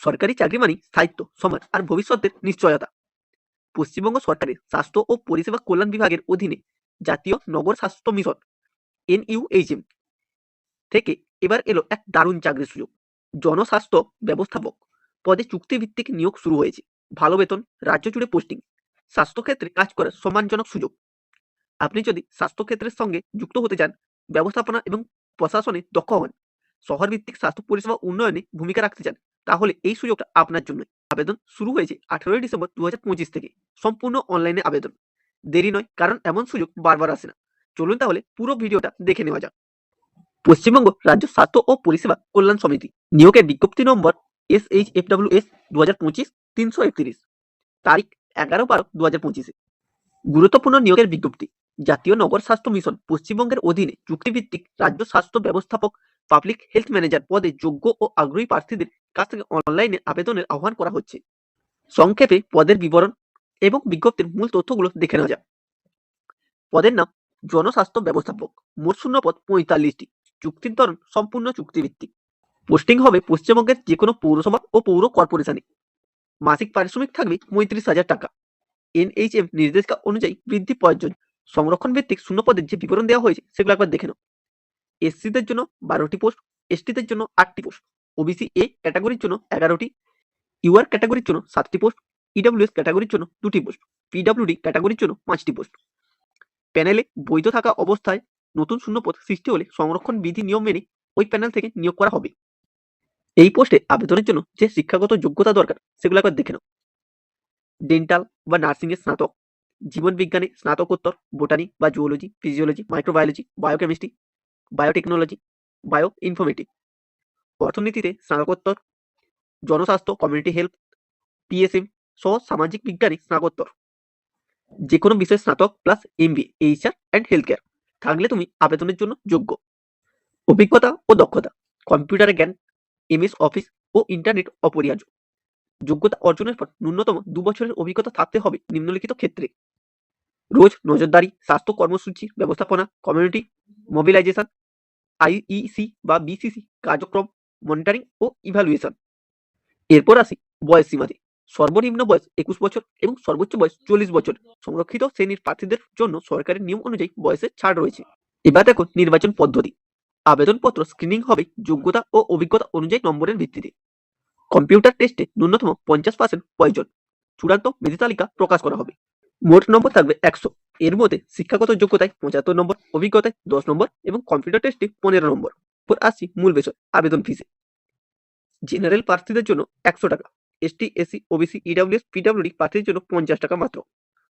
সরকারি চাকরি মানেই স্থায়িত্ব, সম্মান আর ভবিষ্যতের নিশ্চয়তা। পশ্চিমবঙ্গ সরকারের স্বাস্থ্য ও পরিষেবা কল্যাণ বিভাগের অধীনে জাতীয় নগর স্বাস্থ্য মিশন NUHM থেকে এবার এলো এক দারুণ চাকরির সুযোগ। জনস্বাস্থ্য ব্যবস্থাপক পদে চুক্তিভিত্তিক নিয়োগ শুরু হয়েছে। ভালো বেতন, রাজ্য জুড়ে পোস্টিং, স্বাস্থ্যক্ষেত্রে কাজ করার সম্মানজনক সুযোগ। আপনি যদি স্বাস্থ্যক্ষেত্রের সঙ্গে যুক্ত হতে চান, ব্যবস্থাপনা এবং প্রশাসনে দক্ষ হন, শহরভিত্তিক স্বাস্থ্য পরিষেবা উন্নয়নে ভূমিকা রাখতে চান, তাহলে এই সুযোগটা আপনার জন্য। আবেদন শুরু হয়েছে 18 ডিসেম্বর 2025 থেকে। সম্পূর্ণ অনলাইনে আবেদন। দেরি নয়, কারণ এমন সুযোগ বারবার আসে না। চলুন তাহলে পুরো ভিডিওটা দেখে নেওয়া যাক। পশ্চিমবঙ্গ রাজ্য স্বাস্থ্য ও পরিষেবা কল্যাণ সমিতি নিয়োগের বিজ্ঞপ্তি নম্বর SHFWS 2025-331, তারিখ 11/12/2025। গুরুত্বপূর্ণ নিয়োগের বিজ্ঞপ্তি। জাতীয় নগর স্বাস্থ্য মিশন পশ্চিমবঙ্গের অধীনে চুক্তিভিত্তিক রাজ্য স্বাস্থ্য ব্যবস্থাপক পাবলিক হেলথ ম্যানেজার পদে যোগ্য ও আগ্রহী প্রার্থীদের কাছ থেকে অনলাইনে আবেদনের আহ্বান করা হচ্ছে। সংক্ষেপে পদের বিবরণ এবং বিজ্ঞপ্তির মূল তথ্যগুলো দেখে নেওয়া যাক। পদের নাম জনস্বাস্থ্য ব্যবস্থাপক। মোট শূন্য পদ 45টি। চুক্তির ধরন সম্পূর্ণ চুক্তিভিত্তিক। পোস্টিং হবে পশ্চিমবঙ্গের যে কোনো পৌরসভা ও পৌর কর্পোরেশনে। মাসিক পারিশ্রমিক থাকবে 35,000 টাকা। NHM নির্দেশিকা অনুযায়ী বৃদ্ধি প্রয়োজন। সংরক্ষণ ভিত্তিক শূন্য পদের যে বিবরণ দেওয়া হয়েছে সেগুলো একবার দেখে নাও। SC-দের জন্য 12টি পোস্ট, ST-দের জন্য 8টি পোস্ট, OBC A ক্যাটাগরির জন্য 11টি, UR ক্যাটাগরির জন্য 7টি পোস্ট, EWS ক্যাটাগরির জন্য 2টি পোস্ট, PWD ক্যাটাগরির জন্য 5টি পোস্ট। প্যানেলে বৈধ থাকা অবস্থায় নতুন শূন্যপদ সৃষ্টি হলে সংরক্ষণ বিধি নিয়ম মেনে ওই প্যানেল থেকে নিয়োগ করা হবে। এই পোস্টে আবেদনের জন্য যে শিক্ষাগত যোগ্যতা দরকার সেগুলো একবার দেখে নাও। ডেন্টাল বা নার্সিং এর স্নাতক, জীবন বিজ্ঞানে স্নাতকোত্তর, বোটানি বা zoology, physiology, microbiology, biochemistry, biotechnology, bio informatic, অর্থনীতিতে স্নাতকোত্তর, জনস্বাস্থ্য, কমিউনিটি হেলথ, PSM সহ সামাজিক বিজ্ঞানে স্নাতকোত্তর, যে কোনো বিষয়ে স্নাতক plus MBA HR and health care থাকলে তুমি আবেদনের জন্য যোগ্য। অভিজ্ঞতা ও দক্ষতা, কম্পিউটারের জ্ঞান, MS অফিস ও ইন্টারনেট অপরিহার্য। যোগ্যতা অর্জনের পর ন্যূনতম 2 বছরের অভিজ্ঞতা থাকতে হবে নিম্নলিখিত ক্ষেত্রে: রোজ নজরদারি, স্বাস্থ্য কর্মসূচি ব্যবস্থাপনা, কমিউনিটি মোবিলাইজেশন, IEC বা BCC কার্যক্রম, মনিটরিং ও ইভ্যালুয়েশন। এরপর আসি বয়স সীমাতে। সর্বনিম্ন বয়স 21 বছর এবং সর্বোচ্চ বয়স 40 বছর। সংরক্ষিত শ্রেণীর প্রার্থীদের জন্য সরকারের নিয়ম অনুযায়ী বয়সের ছাড় রয়েছে। এবার দেখো নির্বাচন পদ্ধতি। আবেদনপত্র স্ক্রিনিং হবে যোগ্যতা ও অভিজ্ঞতা অনুযায়ী নম্বরের ভিত্তিতে। কম্পিউটার টেস্টে ন্যূনতম 50% প্রয়োজন। চূড়ান্ত মেধা তালিকা প্রকাশ করা হবে। মোট নম্বর থাকবে 100। এর মধ্যে শিক্ষাগত যোগ্যতায় 75 নম্বর, অভিজ্ঞতায় 10 নম্বর এবং কম্পিউটার টেস্টে 15 নম্বর। এরপর আসি মূল বিষয়, আবেদন ফিসে। জেনারেল প্রার্থীদের জন্য 100 টাকা, ST, SC, OBC, EWS, PWD প্রার্থীদের জন্য 50 টাকা মাত্র।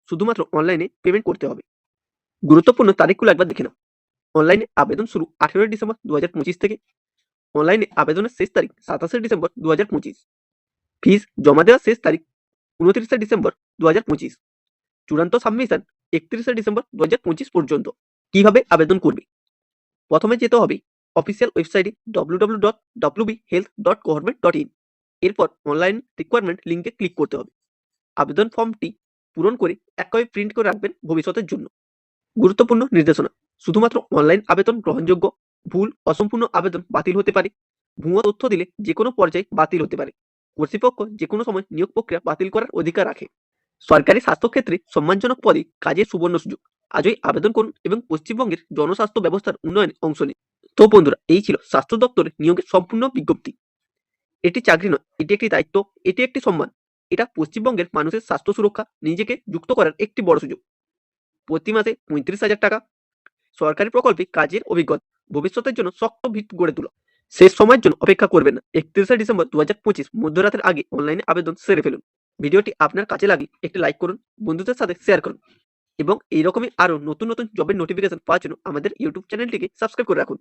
শুধুমাত্র অনলাইনে পেমেন্ট করতে হবে। গুরুত্বপূর্ণ তারিখগুলো একবার দেখে নাও। অনলাইনে আবেদন শুরু 18 ডিসেম্বর 2025 থেকে। অনলাইনে আবেদনের শেষ তারিখ 27 ডিসেম্বর 2025। ফিস জমা দেওয়ার শেষ তারিখ 29 ডিসেম্বর 2025। চূড়ান্ত সাবমিশন 31 ডিসেম্বর 2025 পর্যন্ত। কিভাবে আবেদন করবে? প্রথমে যেতে হবে অফিসিয়াল ওয়েবসাইটে www.wbhealth.government.in। এরপর অনলাইন রিকোয়ারমেন্ট লিঙ্কে ক্লিক করতে হবে। আবেদন ফর্মটি পূরণ করে এক কপি প্রিন্ট করে রাখবেন ভবিষ্যতের জন্য। গুরুত্বপূর্ণ নির্দেশনা। শুধুমাত্র অনলাইন আবেদন গ্রহণযোগ্য। ভুল, অসম্পূর্ণ আবেদন বাতিল হতে পারে। ভুয়ো তথ্য দিলে যে কোনো পর্যায়ে বাতিল হতে পারে। কর্তৃপক্ষ যে কোনো সময় নিয়োগ প্রক্রিয়া বাতিল করার অধিকার রাখে। সরকারি স্বাস্থ্যক্ষেত্রে সম্মানজনক পদে কাজের সুবর্ণ সুযোগ। আজই আবেদন করুন এবং পশ্চিমবঙ্গের জনস্বাস্থ্য ব্যবস্থার উন্নয়নে অংশ নিন। তো বন্ধুরা, এই ছিল স্বাস্থ্য দপ্তরের নিয়োগের সম্পূর্ণ বিজ্ঞপ্তি। এটি চাকরি নয়, এটি একটি দায়িত্ব, এটি একটি সম্মান। এটা পশ্চিমবঙ্গের মানুষের স্বাস্থ্য সুরক্ষা নিজেকে যুক্ত করার একটি বড় সুযোগ। প্রতি মাসে 35,000 টাকা। সরকারি প্রকল্পে কাজের অভিজ্ঞতা। ভবিষ্যতের জন্য শক্ত ভিত গড়ে তোলা। শেষ সময়ের জন্য অপেক্ষা করবেন না। 31 ডিসেম্বর 2025 মধ্যরাতের আগে অনলাইনে আবেদন সেরে ফেলুন। ভিডিওটি আপনার কাজে লাগলে একটি লাইক করুন, বন্ধুদের সাথে শেয়ার করুন এবং এইরকমই আরো নতুন নতুন জবের নোটিফিকেশন পাওয়ার জন্য আমাদের ইউটিউব চ্যানেলটিকে সাবস্ক্রাইব করে রাখুন।